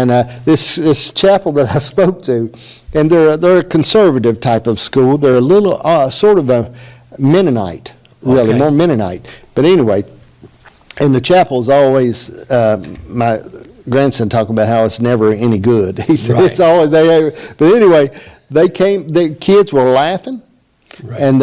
And this chapel that I spoke to, and they're a conservative type of school. They're a little sort of a Mennonite, really, more Mennonite. But anyway, and the chapel's always, my grandson talking about how it's never any good. He said it's always, but anyway, the kids were laughing. Right. And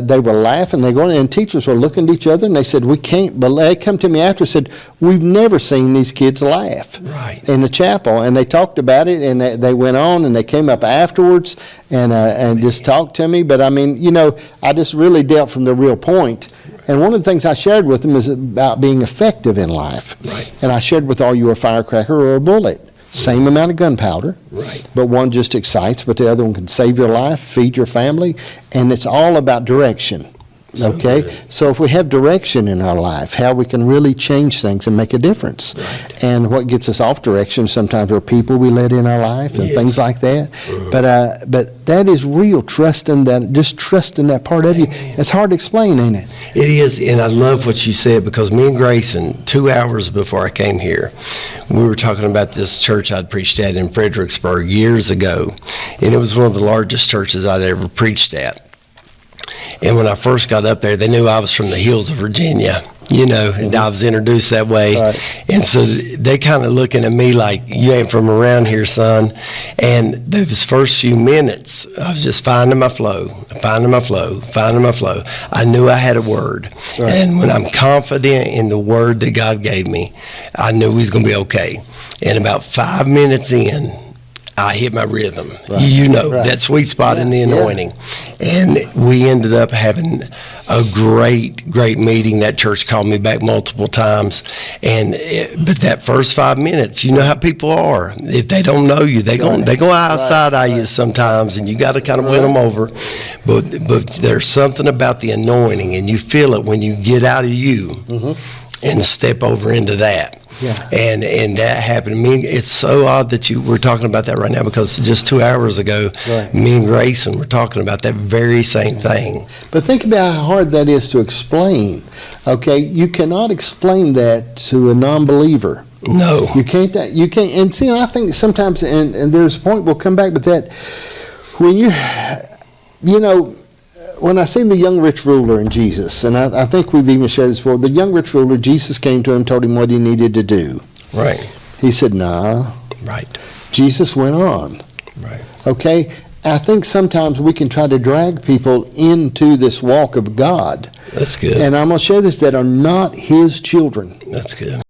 they were laughing, they going, and teachers were looking at each other, and they said, "We can't." But they come to me after and said, "We've never seen these kids laugh in the chapel." And they talked about it, and they went on, and they came up afterwards and just talked to me. But I mean, I just really dealt from the real point. And one of the things I shared with them is about being effective in life. Right. And I shared with all you a firecracker or a bullet. Same amount of gunpowder, but one just excites, but the other one can save your life, feed your family, and it's all about direction. Okay, so if we have direction in our life, how we can really change things and make a difference. Right. And what gets us off direction sometimes are people we let in our life and things like that. But that is real, trusting that part of you. It's hard to explain, ain't it? It is, and I love what you said, because me and Grayson, 2 hours before I came here, we were talking about this church I'd preached at in Fredericksburg years ago, and it was one of the largest churches I'd ever preached at. And when I first got up there, they knew I was from the hills of Virginia, and I was introduced that way. Right. And so they kind of looking at me like, "You ain't from around here, son." And those first few minutes, I was just finding my flow. I knew I had a word. Right. And when I'm confident in the word that God gave me, I knew we was going to be okay. And about 5 minutes in, I hit my rhythm. Right. That sweet spot in the anointing. And we ended up having a great meeting. That church called me back multiple times. But that first 5 minutes, you know how people are. If they don't know you, they go outside on you sometimes, and you got to kind of win them over. But there's something about the anointing, and you feel it when you get out of you and step over into that. Yeah. And that happened to me. It's so odd that you were talking about that right now, because just 2 hours ago, me and Grayson were talking about that very same thing. But think about how hard that is to explain. Okay, you cannot explain that to a non-believer. No, you can't. And see, I think sometimes, and there's a point we'll come back, but that when when I seen the young rich ruler in Jesus, and I think we've even shared this before, the young rich ruler, Jesus came to him, told him what he needed to do. Right. He said, "Nah." Right. Jesus went on. Right. Okay? I think sometimes we can try to drag people into this walk of God. That's good. And I'm going to share this, that are not his children. That's good.